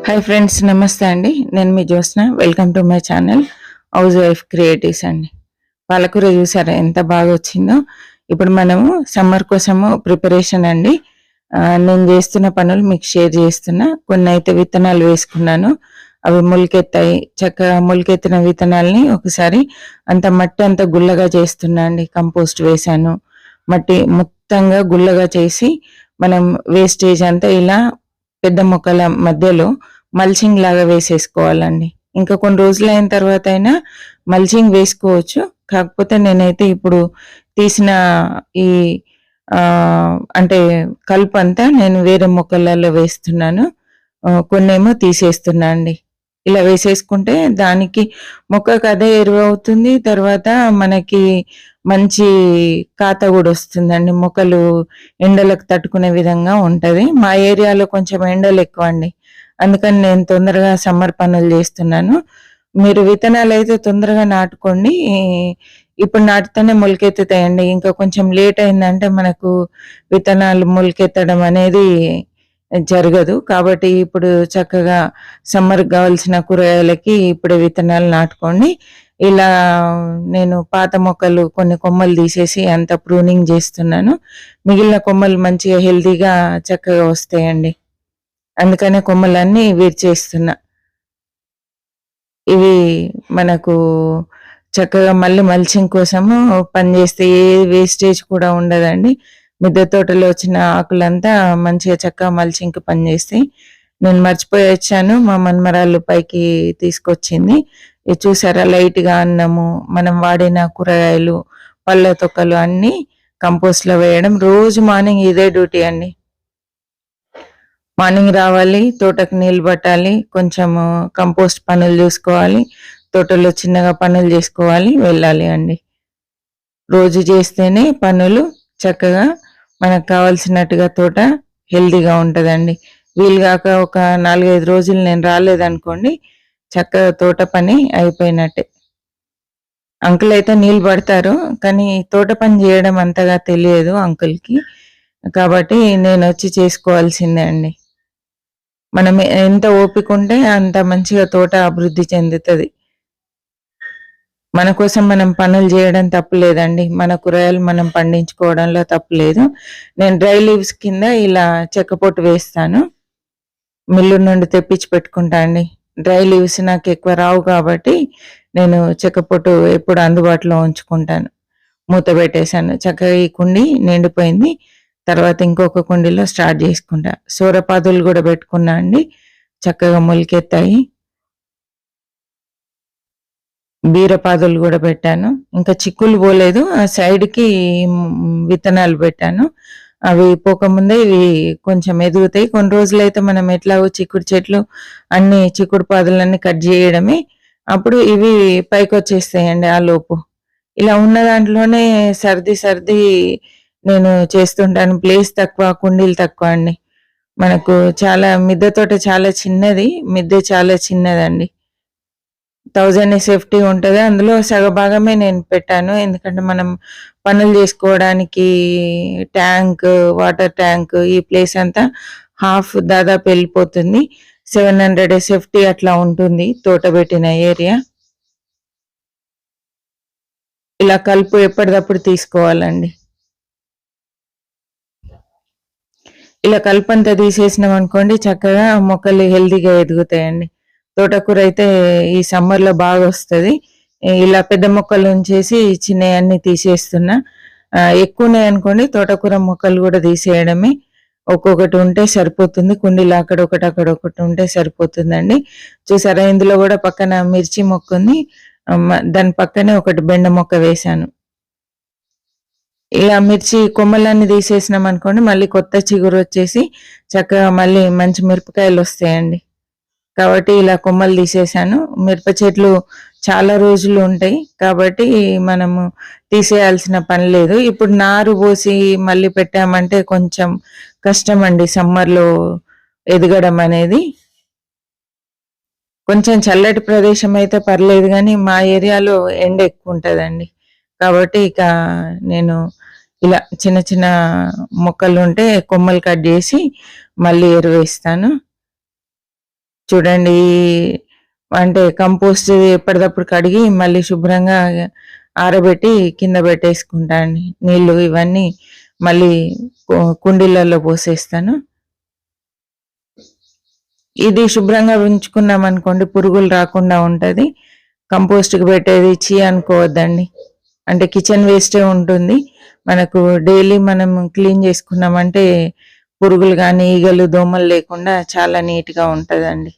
Hi friends, నమస్తే అండి. నేను మీ Jyotsna. Welcome to my channel house wife creatives అండి. పాలకూర చూసారా ఎంత బాగా వచ్చిందో. ఇప్పుడు మనము సమ్మర్ కోసము ప్రిపరేషన్ అండి. నేను చేస్తున్న పనులు మీకు షేర్ చేస్తున్నా. కొన్ని అయితే విత్తనాలు వేసుకున్నాను, అవి మొలకెత్తాయి. చక్కగా మొలకెత్తిన విత్తనాలని ఒకసారి అంత మట్టి అంతా గుల్లగా చేస్తున్నా అండి. కంపోస్ట్ వేశాను, మట్టి మొత్తంగా గుల్లగా చేసి మనం వేస్టేజ్ అంతా ఇలా పెద్ద మొక్కల మధ్యలో మల్చింగ్ లాగా వేసేసుకోవాలండి. ఇంకా కొన్ని రోజులు అయిన తర్వాత అయినా మల్చింగ్ వేసుకోవచ్చు. కాకపోతే నేనైతే ఇప్పుడు తీసిన ఈ అంటే కలుపు అంతా నేను వేరే మొక్కలలో వేస్తున్నాను. కొన్నేమో తీసేస్తున్నా అండి. ఇలా వేసేసుకుంటే దానికి మొక్కకు అదే ఎరువు అవుతుంది. తర్వాత మనకి మంచి కాత కూడా వస్తుందండి. మొక్కలు ఎండలకు తట్టుకునే విధంగా ఉంటది. మా ఏరియాలో కొంచెం ఎండలు ఎక్కువ అండి, అందుకని నేను తొందరగా సమ్మర్ పనులు చేస్తున్నాను. మీరు విత్తనాలు అయితే తొందరగా నాటుకోండి. ఇప్పుడు నాటితేనే మొలకెత్తుతాయండి. ఇంకా కొంచెం లేట్ అయిందంటే మనకు విత్తనాలు మొలకెత్తడం అనేది జరగదు. కాబట్టి ఇప్పుడు చక్కగా సమ్మర్కి కావాల్సిన కూరగాయలకి ఇప్పుడే విత్తనాలు నాటుకోండి. ఇలా నేను పాత మొక్కలు కొన్ని కొమ్మలు తీసేసి అంత ప్రూనింగ్ చేస్తున్నాను. మిగిలిన కొమ్మలు మంచిగా హెల్తీగా చక్కగా వస్తాయండి. అందుకనే కొమ్మలన్నీ విరిచేస్తున్నా. ఇవి మనకు చక్కగా మళ్ళీ మల్చింగ్ కోసము పనిచేస్తే ఏ వేస్టేజ్ కూడా ఉండదండి. మిద్దె తోటలో వచ్చిన ఆకులంతా మంచిగా చక్కగా మల్చింగ్కి పనిచేస్తాయి. నేను మర్చిపోయి వచ్చాను, మా మన్మరాళ్ళు పైకి తీసుకొచ్చింది. ఇది చూసారా, లైట్గా అన్నము, మనం వాడిన కూరగాయలు, పళ్ళ తొక్కలు అన్నీ కంపోస్ట్లో వేయడం. రోజు మార్నింగ్ ఇదే డ్యూటీ అండి. మార్నింగ్ రావాలి, తోటకు నీళ్ళు పట్టాలి, కొంచెము కంపోస్ట్ పనులు చూసుకోవాలి, తోటలో చిన్నగా పనులు చేసుకోవాలి, వెళ్ళాలి అండి. రోజు చేస్తేనే పనులు చక్కగా మనకు కావాల్సినట్టుగా తోట హెల్తీగా ఉంటుందండి. వీలుగాక ఒక 4-5 రోజులు నేను రాలేదనుకోండి, చక్కగా తోట పని అయిపోయినట్టే. అంకుల్ అయితే నీళ్ళు పడతారు, కానీ తోట పని చేయడం అంతగా తెలియదు అంకుల్కి. కాబట్టి నేను వచ్చి చేసుకోవాల్సిందే అండి. మనం ఎంత ఓపిక ఉంటే అంత మంచిగా తోట అభివృద్ధి చెందుతుంది. మన కోసం మనం పనులు చేయడం తప్పులేదండి. మన కూరగాయలు మనం పండించుకోవడంలో తప్పులేదు. నేను డ్రై లీవ్స్ కింద ఇలా చెక్కపొట్టు వేస్తాను. మిల్లు నుండి తెప్పించి పెట్టుకుంటా అండి. డ్రై లీవ్స్ నాకు ఎక్కువ రావు కాబట్టి నేను చెక్కపొట్టు ఎప్పుడు అందుబాటులో ఉంచుకుంటాను. మూత పెట్టేశాను. చక్కగా ఈ కుండి నిండిపోయింది. తర్వాత ఇంకొక కుండీలో స్టార్ట్ చేసుకుంటా. సూరపాదులు కూడా పెట్టుకున్నా అండి, చక్కగా మొలకెత్తాయి. బీరపాదులు కూడా పెట్టాను. ఇంకా చిక్కులు పోలేదు. ఆ సైడ్కి విత్తనాలు పెట్టాను. అవి పోకముందే ఇవి కొంచెం ఎదుగుతాయి. కొన్ని రోజులైతే మనం ఎట్లాగో చిక్కుడు చెట్లు అన్ని చిక్కుడు పాదులన్నీ కట్ చేయడమే. అప్పుడు ఇవి పైకి వచ్చేస్తాయండి ఆ లోపు. ఇలా ఉన్న దాంట్లోనే సర్ది నేను చేస్తుంటాను. ప్లేస్ తక్కువ, కుండీలు తక్కువ అండి. మనకు చాలా మిద్దె తోట చాలా చిన్నది. మిద్దె చాలా చిన్నదండి. 1000 సేఫ్టీ ఉంటది. అందులో సగభాగమే నేను పెట్టాను. ఎందుకంటే మనం పనులు చేసుకోవడానికి ట్యాంక్, వాటర్ ట్యాంక్, ఈ ప్లేస్ అంతా హాఫ్ దాదాపు వెళ్ళిపోతుంది. 700 సేఫ్టీ అట్లా ఉంటుంది తోట పెట్టిన ఏరియా. ఇలా కలుపు ఎప్పటికప్పుడు తీసుకోవాలండి. ఇలా కలుపంతా తీసేసినాం అనుకోండి, చక్కగా మొక్కలు హెల్తీగా ఎదుగుతాయండి. తోటకూర అయితే ఈ సమ్మర్లో బాగా వస్తుంది. ఇలా పెద్ద మొక్కలు ఉంచేసి చిన్నవి అన్ని తీసేస్తున్నా. ఎక్కువనే అనుకోండి, తోటకూర మొక్కలు కూడా తీసేయడమే. ఒక్కొక్కటి ఉంటే సరిపోతుంది. కుండీలు అక్కడ ఒకటి ఉంటే సరిపోతుందండి. చూసారా, ఇందులో కూడా పక్కన మిర్చి మొక్క ఉంది. దాని పక్కనే ఒకటి బెండ మొక్క వేశాను. ఇలా మిర్చి కొమ్మలన్నీ తీసేసినాం అనుకోండి, మళ్ళీ కొత్త చిగురు వచ్చేసి చక్కగా మళ్ళీ మంచి మిరపకాయలు వస్తాయండి. కాబట్టి ఇలా కొమ్మలు తీసేసాను. మిరప చెట్లు చాలా రోజులు ఉంటాయి కాబట్టి మనము తీసేయాల్సిన పని లేదు. ఇప్పుడు నారు పోసి మళ్ళీ పెట్టామంటే కొంచెం కష్టం అండి సమ్మర్లో ఎదగడం అనేది. కొంచెం చల్లటి ప్రదేశం అయితే పర్లేదు, కానీ మా ఏరియాలో ఎండ ఎక్కువ ఉంటుందండి. కాబట్టి ఇక నేను ఇలా చిన్న మొక్కలు ఉంటే కొమ్మలు కట్ చేసి మళ్ళీ ఎరువేస్తాను. చూడండి అంటే కంపోస్ట్ ఎప్పటికప్పుడు కడిగి మళ్ళీ శుభ్రంగా ఆరబెట్టి కింద పెట్టేసుకుంటా అండి. నీళ్ళు ఇవన్నీ మళ్ళీ కుండీలలో పోసేస్తాను. ఇది శుభ్రంగా ఉంచుకున్నాం అనుకోండి పురుగులు రాకుండా ఉంటది. కంపోస్ట్‌కి పెట్టేది ఛీ అనుకోవద్దండి. అంటే కిచెన్ వేస్టే ఉంటుంది. మనకు డైలీ మనం క్లీన్ చేసుకున్నామంటే పురుగులు గానీ, ఈగలు, దోమలు లేకుండా చాలా నీట్‌గా ఉంటదండి.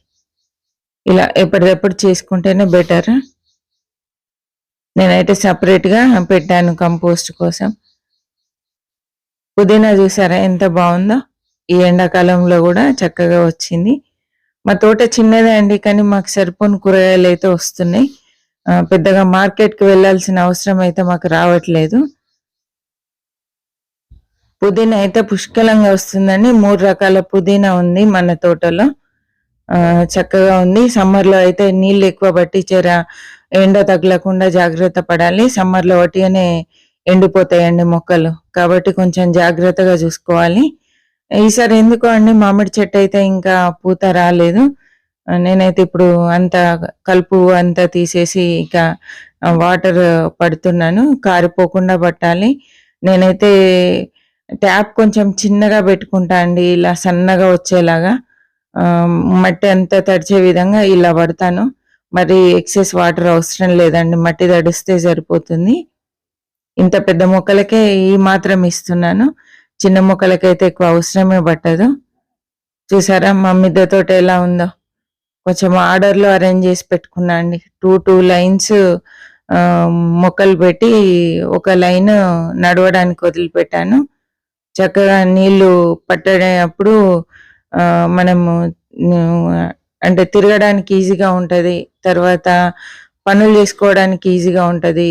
ఇలా ఎప్పటిదప్పుడు చేసుకుంటేనే బెటర్. నేనైతే సెపరేట్‌గా పెట్టాను కంపోస్ట్ కోసం. పుదీనా చూసారా ఎంత బావుందో? ఈ ఎండాకాలంలో గూడా చక్కగా వచ్చింది. మా తోట చిన్నదే అండి. కానీ మాకు సరిపోని కూరగాయలైతే వస్తున్నాయి. పెద్దగా మార్కెట్‌కి వెళ్ళాల్సిన అవసరం అయితే మాకు రావట్లేదు. పుదీనా అయితే పుష్కలంగా వస్తుందండి. 3 రకాల పుదీనా ఉంది మన తోటలో. చక్కగా ఉంది. సమ్మర్‌లో అయితే నీళ్ళు ఎక్కువ బట్టి ఎండ తగలకుండా జాగ్రత్త పడాలి. సమ్మర్‌లో వట్టిగానే ఎండిపోతాయండి మొక్కలు. కాబట్టి కొంచెం జాగ్రత్తగా చూసుకోవాలి. ఈసారి ఎందుకో అండి మామిడి చెట్టు అయితే ఇంకా పూత రాలేదు. నేనైతే ఇప్పుడు అంతా కలుపు అంతా తీసేసి ఇక వాటర్ పడుతున్నాను. కారిపోకుండా పట్టాలి. నేనైతే ట్యాప్ కొంచెం చిన్నగా పెట్టుకుంటా అండి. ఇలా సన్నగా వచ్చేలాగా. మట్టి అంతా తడిచే విధంగా ఇలా పడతాను. మరి ఎక్సెస్ వాటర్ అవసరం లేదండి. మట్టి తడిస్తే సరిపోతుంది. ఇంత పెద్ద మొక్కలకే ఈ మాత్రం ఇస్తున్నాను. చిన్న మొక్కలకైతే ఎక్కువ అవసరమే పట్టదు. చూసారా మా మిద్దె తోట ఎలా ఉందో? కొంచెం ఆర్డర్‌లో అరేంజ్ చేసి పెట్టుకున్నా అండి. 2 లైన్స్ మొక్కలు పెట్టి ఒక లైన్ నడవడానికి వదిలిపెట్టాను. చక్కగా నీళ్లు పట్టేటప్పుడు మనము అంటే తిరగడానికి ఈజీగా ఉంటది. తర్వాత పనులు చేసుకోవడానికి ఈజీగా ఉంటది.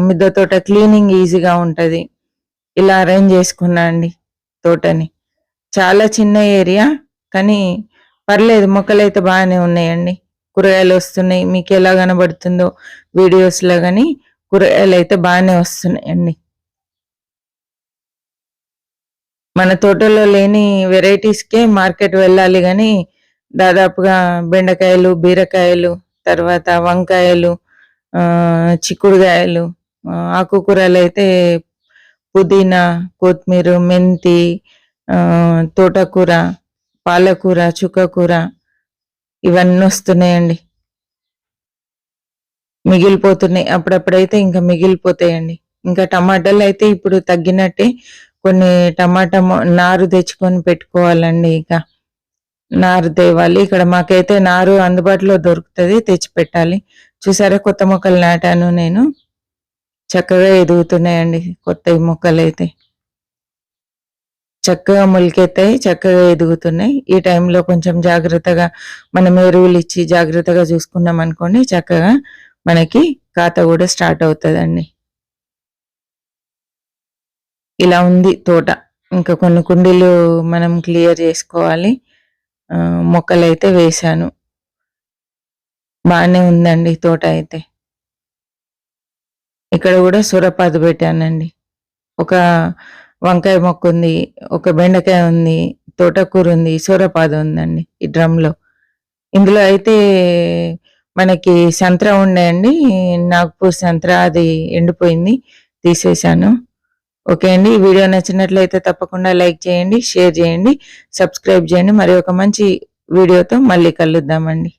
మిద్దె తోట క్లీనింగ్ ఈజీగా ఉంటది. ఇలా అరేంజ్ చేసుకున్నా అండి తోటని. చాలా చిన్న ఏరియా కానీ పర్లేదు మొక్కలైతే బాగానే ఉన్నాయండి. కూరగాయలు వస్తున్నాయి. మీకు ఎలా కనబడుతుందో వీడియోస్‌లో గాని కూరగాయలైతే బాగానే వస్తున్నాయండి. మన తోటలో లేని వెరైటీస్‌కే మార్కెట్ వెళ్ళాలి గానీ, దాదాపుగా బెండకాయలు, బీరకాయలు, తర్వాత వంకాయలు, చిక్కుడుగాయలు, ఆకుకూరలైతే పుదీనా, కొత్తిమీర, మెంతి, తోటకూర, పాలకూర, చుక్కకూర ఇవన్నీ వస్తున్నాయండి. మిగిలిపోతున్నాయి. అప్పుడప్పుడైతే ఇంకా మిగిలిపోతాయండి. ఇంకా టమాటాలైతే ఇప్పుడు తగ్గినట్టే. కొన్ని టమాటా నారు తెచ్చుకొని పెట్టుకోవాలండి ఇక. నారు తేవాలి. ఇక్కడ మాకైతే నారు అందుబాటులో దొరుకుతది. తెచ్చిపెట్టాలి. చూసారా కొత్త మొక్కలు నాటాను నేను. చక్కగా ఎదుగుతున్నాయండి కొత్తయి మొక్కలైతే. చక్కగా మొలకెత్తాయి. చక్కగా ఎదుగుతున్నాయి. ఈ టైంలో కొంచెం జాగ్రత్తగా మనం ఎరువులిచ్చి జాగ్రత్తగా చూసుకున్నామనుకోండి చక్కగా మనకి ఖాత కూడా స్టార్ట్ అవుతదండి. ఇలా ఉంది తోట. ఇంకా కొన్ని కుండీలు మనం క్లియర్ చేసుకోవాలి. మొక్కలైతే వేశాను. బానే ఉందండి తోట అయితే. ఇక్కడ కూడా సొరపాదు పెట్టానండి. ఒక వంకాయ మొక్క ఉంది. ఒక బెండకాయ ఉంది. తోటకూర ఉంది. సొరపాదు ఉందండి ఈ డ్రమ్‌లో. ఇందులో అయితే మనకి సంత్రా ఉండే అండి. నాగ్‌పూర్ సంత్రా అది ఎండిపోయింది. తీసేశాను. ఓకే అండి. ఈ వీడియో నచ్చినట్లయితే తప్పకుండా లైక్ చేయండి, షేర్ చేయండి, సబ్స్క్రైబ్ చేయండి. మరి ఒక మంచి వీడియోతో మళ్ళీ కలుద్దామండి.